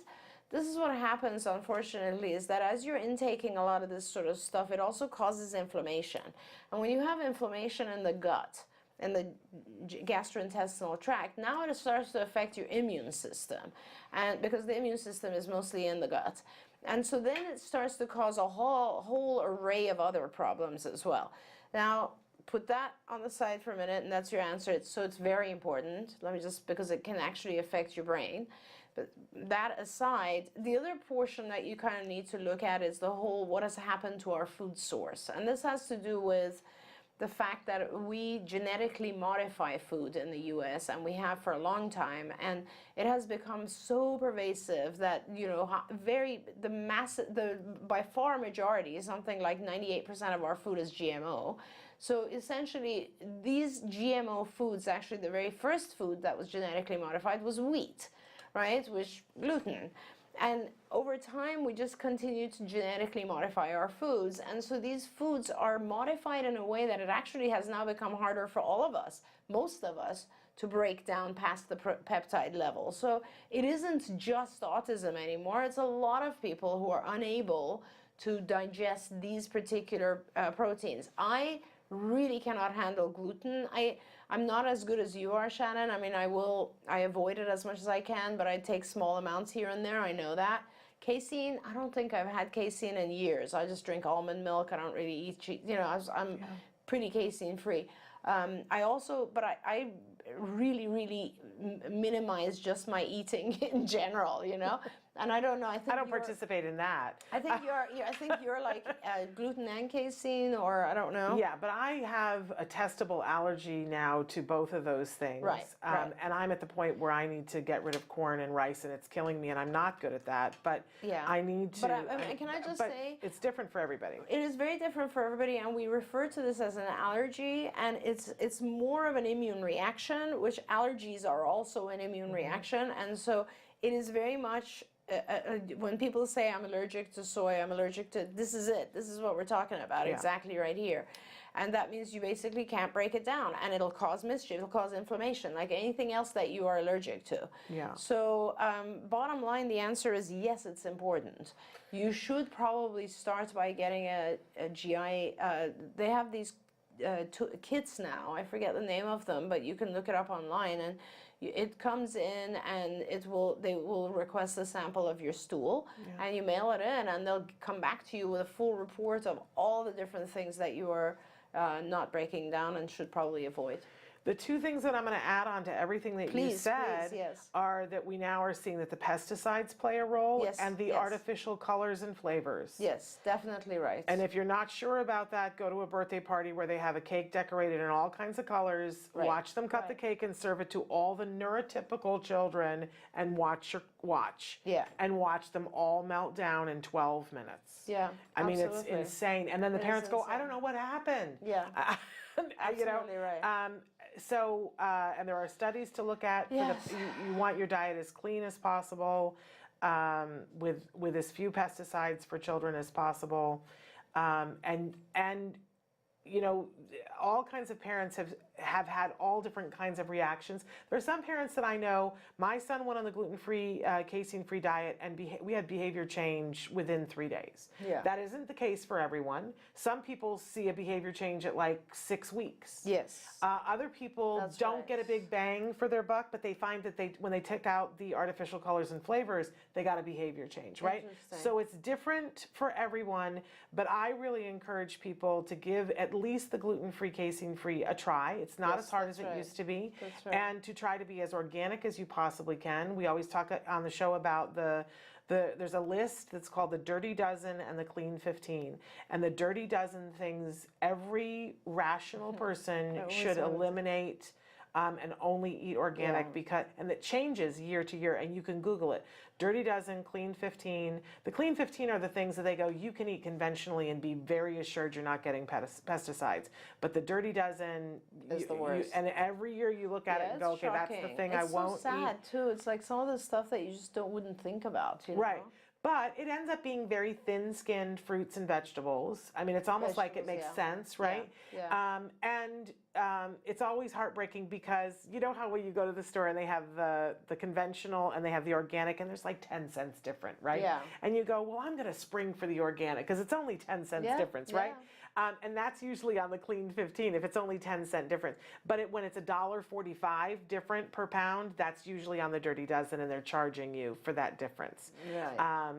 this is what happens, unfortunately, is that as you're intaking a lot of this sort of stuff, it also causes inflammation. And when you have inflammation in the gut, in the gastrointestinal tract, now it starts to affect your immune system. And because the immune system is mostly in the gut. And so then it starts to cause a whole array of other problems as well. Now, put that on the side for a minute, and that's your answer. So it's very important. Let me just, because it can actually affect your brain. But that aside, the other portion that you kind of need to look at is the whole, what has happened to our food source. And this has to do with the fact that we genetically modify food in the US, and we have for a long time, and it has become so pervasive that, you know, by far majority, something like 98% of our food is GMO. So essentially, these GMO foods, actually the very first food that was genetically modified was wheat, right, which gluten. And over time, we just continue to genetically modify our foods. And so these foods are modified in a way that it actually has now become harder for all of us, most of us, to break down past the peptide level. So it isn't just autism anymore. It's a lot of people who are unable to digest these particular proteins. I really cannot handle gluten. I'm not as good as you are, Shannon. I mean, I avoid it as much as I can, but I take small amounts here and there. I know that. Casein, I don't think I've had casein in years. I just drink almond milk. I don't really eat cheese. You know, I'm pretty casein free. I really minimize just my eating in general, you know. And I don't know. I don't participate in that. I think you're like gluten and casein, or I don't know. Yeah, but I have a testable allergy now to both of those things. Right. And I'm at the point where I need to get rid of corn and rice, and it's killing me, and I'm not good at that. But I need to. But can I just say, it's different for everybody. It is very different for everybody, and we refer to this as an allergy, and it's more of an immune reaction, which allergies are also an immune reaction, and so it is very much. When people say I'm allergic to soy, I'm allergic to, this is it. This is what we're talking about exactly right here. And that means you basically can't break it down, and it'll cause mischief, it'll cause inflammation, like anything else that you are allergic to. Yeah. So bottom line, the answer is yes, it's important. You should probably start by getting a GI, they have these kits now, I forget the name of them, but you can look it up online, and it comes in, and they will request a sample of your stool, and you mail it in, and they'll come back to you with a full report of all the different things that you are not breaking down and should probably avoid. The two things that I'm going to add on to everything that you said are that we now are seeing that the pesticides play a role and the artificial colors and flavors. Yes, definitely right. And if you're not sure about that, go to a birthday party where they have a cake decorated in all kinds of colors, watch them cut the cake and serve it to all the neurotypical children, and watch and watch them all melt down in 12 minutes. Yeah, I mean, it's insane. And then the parents go, I don't know what happened. Yeah, absolutely right. So, and there are studies to look at. You want your diet as clean as possible, with as few pesticides for children as possible, and you know, all kinds of parents have had all different kinds of reactions. There are some parents that I know, my son went on the gluten-free, casein-free diet, and we had behavior change within 3 days. Yeah. That isn't the case for everyone. Some people see a behavior change at like 6 weeks. Yes. Other people don't get a big bang for their buck, but they find that when they took out the artificial colors and flavors, they got a behavior change, right? So it's different for everyone, but I really encourage people to give at least the gluten-free, casein-free a try. It's not as hard as it used to be. That's right. And to try to be as organic as you possibly can. We always talk on the show about there's a list that's called the Dirty Dozen and the Clean 15. And the Dirty Dozen things every rational person should eliminate and only eat organic, and it changes year to year, and you can Google it. Dirty Dozen, Clean 15. The Clean 15 are the things that they go, you can eat conventionally and be very assured you're not getting pesticides. But the Dirty Dozen is the worst. And every year you look at it and go, okay, that's the thing I won't eat. It's so sad too. It's like some of the stuff that you just wouldn't think about, you know? Right. But it ends up being very thin-skinned fruits and vegetables. I mean, it's almost like it makes sense, right? Yeah. And it's always heartbreaking because you know how when you go to the store and they have the conventional and they have the organic and there's like 10 cents different, right? Yeah. And you go, well, I'm going to spring for the organic because it's only 10 cents difference, right? And that's usually on the clean 15 if it's only 10-cent difference. But when it's $1.45 different per pound, that's usually on the Dirty Dozen, and they're charging you for that difference. Right.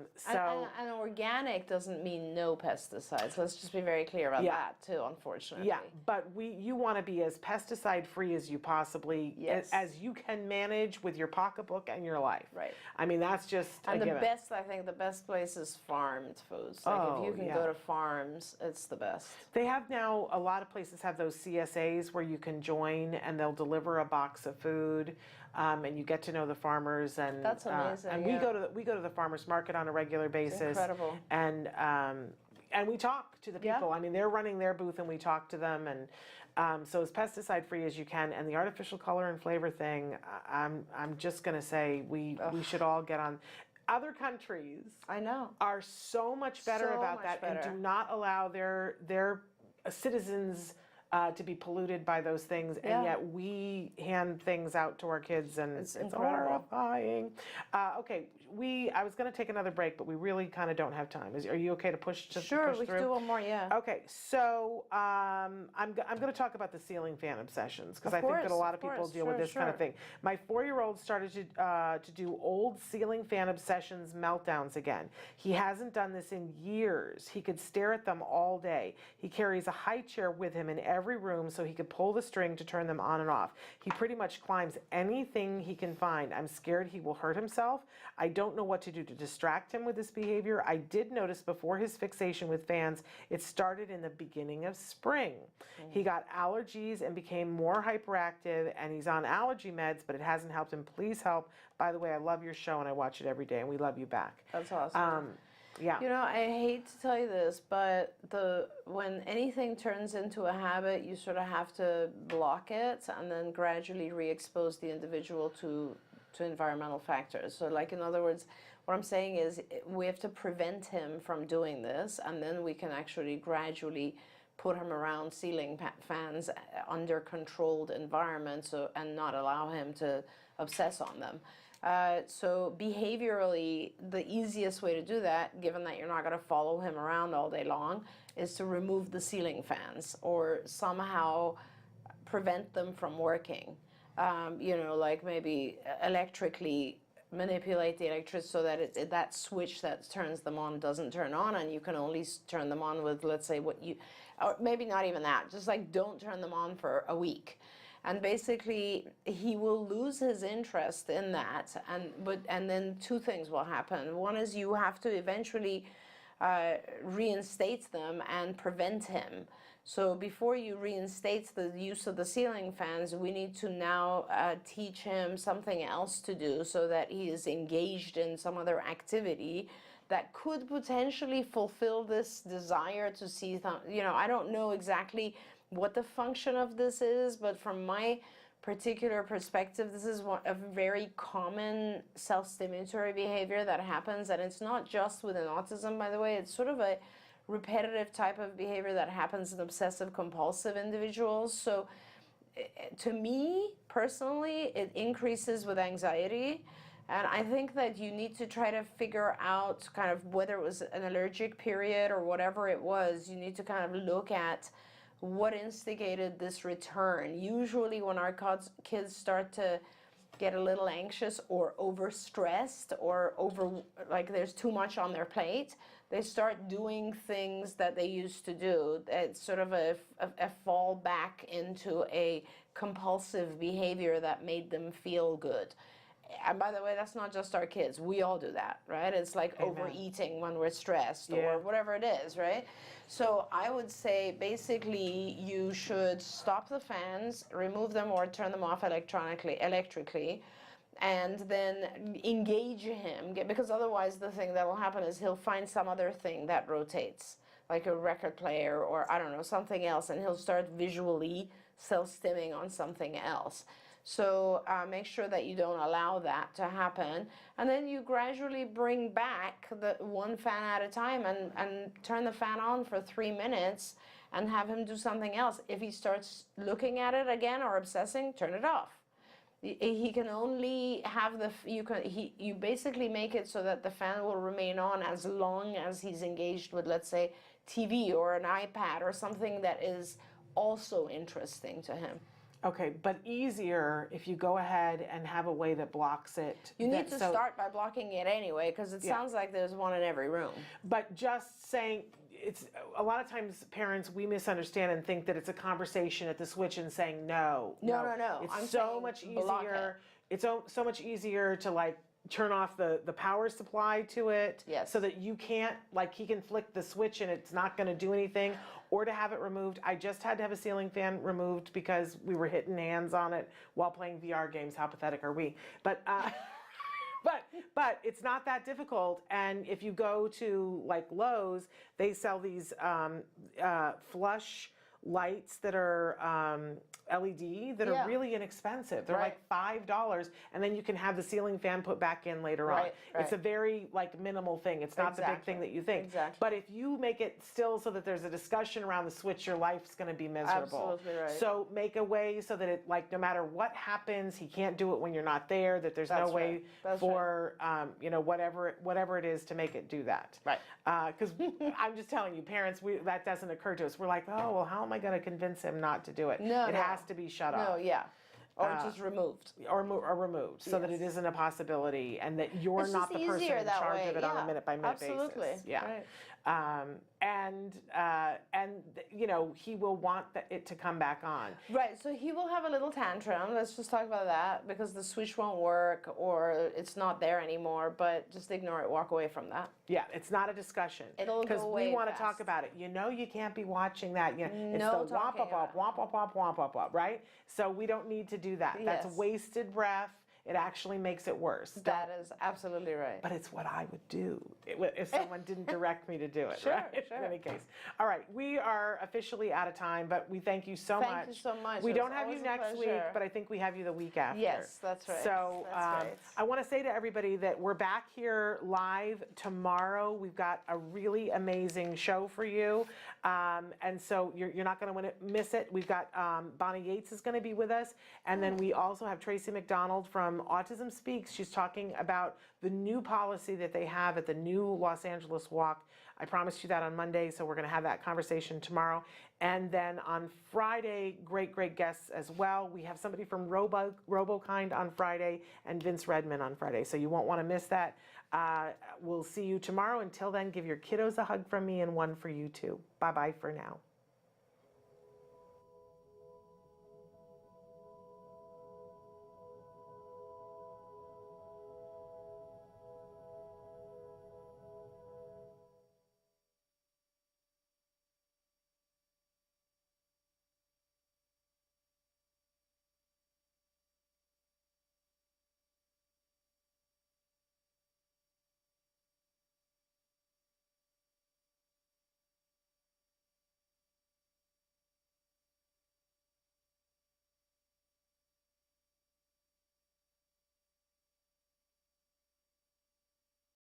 And organic doesn't mean no pesticides. Let's just be very clear about that too, unfortunately. Yeah, but you want to be as pesticide free as you possibly as you can manage with your pocketbook and your life. Right. I mean, that's just and a given. I think the best place is farmed foods. Like if you can go to farms, it's the best. They have now, a lot of places have those CSAs where you can join and they'll deliver a box of food, and you get to know the farmers. And that's amazing. And we go to the farmers market on a regular basis. It's incredible. And we talk to the people. I mean, they're running their booth and we talk to them. And so as pesticide free as you can. And the artificial color and flavor thing, I'm just going to say we should all get on. Other countries, I know, are so much better about that and do not allow their citizens to be polluted by those things, and yet we hand things out to our kids, and it's horrifying. Okay, I was going to take another break, but we really kind of don't have time. Are you okay to push through? Sure, we can do one more. Yeah. Okay, so I'm going to talk about the ceiling fan obsessions because I think that a lot of people deal with this kind of thing. My 4-year-old started to do old ceiling fan obsessions meltdowns again. He hasn't done this in years. He could stare at them all day. He carries a high chair with him in every room so he could pull the string to turn them on and off. He pretty much climbs anything he can find. I'm scared he will hurt himself. I don't know what to do to distract him with this behavior. I did notice before his fixation with fans, it started in the beginning of spring. He got allergies and became more hyperactive, and he's on allergy meds, but it hasn't helped him. Please help. By the way, I love your show and I watch it every day, and we love you back. That's awesome. Yeah. You know, I hate to tell you this, but when anything turns into a habit, you sort of have to block it and then gradually re-expose the individual to environmental factors. So, like, in other words, what I'm saying is we have to prevent him from doing this, and then we can actually gradually put him around ceiling fans under controlled environments, and not allow him to obsess on them. So behaviorally, the easiest way to do that, given that you're not going to follow him around all day long, is to remove the ceiling fans or somehow prevent them from working. You know, like maybe electrically manipulate the electricity so that that switch that turns them on doesn't turn on, and you can only turn them on with, let's say, or maybe not even that, just like don't turn them on for a week. And basically, he will lose his interest in that, and then two things will happen. One is you have to eventually reinstate them and prevent him. So before you reinstate the use of the ceiling fans, we need to now teach him something else to do so that he is engaged in some other activity that could potentially fulfill this desire to see, you know, I don't know exactly what the function of this is, but from my particular perspective, this is a very common self-stimulatory behavior that happens, and it's not just within autism, by the way. It's sort of a repetitive type of behavior that happens in obsessive compulsive individuals. So to me personally, it increases with anxiety, and I think that you need to try to figure out kind of whether it was an allergic period or whatever it was. You need to kind of look at what instigated this return. Usually when our kids start to get a little anxious or overstressed or like there's too much on their plate, they start doing things that they used to do. It's sort of a fall back into a compulsive behavior that made them feel good. And by the way, that's not just our kids. We all do that, right? It's like overeating when we're stressed or whatever it is, right? So I would say basically you should stop the fans, remove them or turn them off electrically, and then engage him, because otherwise the thing that will happen is he'll find some other thing that rotates, like a record player or I don't know, something else, and he'll start visually self-stimming on something else. So make sure that you don't allow that to happen, and then you gradually bring back the one fan at a time and turn the fan on for 3 minutes, and have him do something else. If he starts looking at it again or obsessing, turn it off. He can only have you basically make it so that the fan will remain on as long as he's engaged with, let's say, TV or an iPad or something that is also interesting to him. Okay, but easier if you go ahead and have a way that blocks it. You need to start by blocking it anyway, because it sounds like there's one in every room. But just saying, it's a lot of times parents, we misunderstand and think that it's a conversation at the switch and saying no. No. It's I'm so much easier. It's so much easier to like turn off the power supply to it, so that you can't, like, he can flick the switch and it's not going to do anything, or to have it removed. I just had to have a ceiling fan removed because we were hitting hands on it while playing VR games. How pathetic are we? But but it's not that difficult. And if you go to like Lowe's, they sell these flush lights that are LED that are really inexpensive. They're like $5, and then you can have the ceiling fan put back in later on. It's a very like minimal thing. It's not the big thing that you think. But if you make it still so that there's a discussion around the switch, your life's going to be miserable. Absolutely right. So make a way so that it, like, no matter what happens, he can't do it when you're not there. That there's no way for you know, whatever it is to make it do that. Because I'm just telling you, parents, that doesn't occur to us. We're like, oh well, how am I going to convince him not to do it? It has to be shut off. Or just removed. Or removed, so that it isn't a possibility, and that you're It's not just the person easier in that charge way. of it on a minute-by-minute basis. And you know, he will want it to come back on. Right, so he will have a little tantrum. Let's just talk about that, because the switch won't work or it's not there anymore, but just ignore it, walk away from that. Yeah, it's not a discussion. It'll go away. Because we want to fast. talk about it. You know, you can't be watching that. You know, No it's the womp up up, womp up up, womp up up, right? So we don't need to do that. That's wasted breath. It actually makes it worse. That is absolutely right. But it's what I would do if someone didn't direct me to do it, Sure, right? sure. In any case. All right, we are officially out of time, but we thank you so much. Thank you so much. We It don't was have you always a next week, pleasure. but I think we have you the week after. Yes, that's right. So That's right. I want to say to everybody that we're back here live tomorrow. We've got a really amazing show for you. And so you're not going to miss it. We've got Bonnie Yates is going to be with us. And then we also have Tracy McDonald from Autism Speaks. She's talking about the new policy that they have at the new Los Angeles Walk. I promised you that on Monday, so we're going to have that conversation tomorrow. And then on Friday, great guests as well. We have somebody from RoboKind on Friday and Vince Redman on Friday, so you won't want to miss that. We'll see you tomorrow. Until then, give your kiddos a hug from me and one for you too. Bye-bye for now.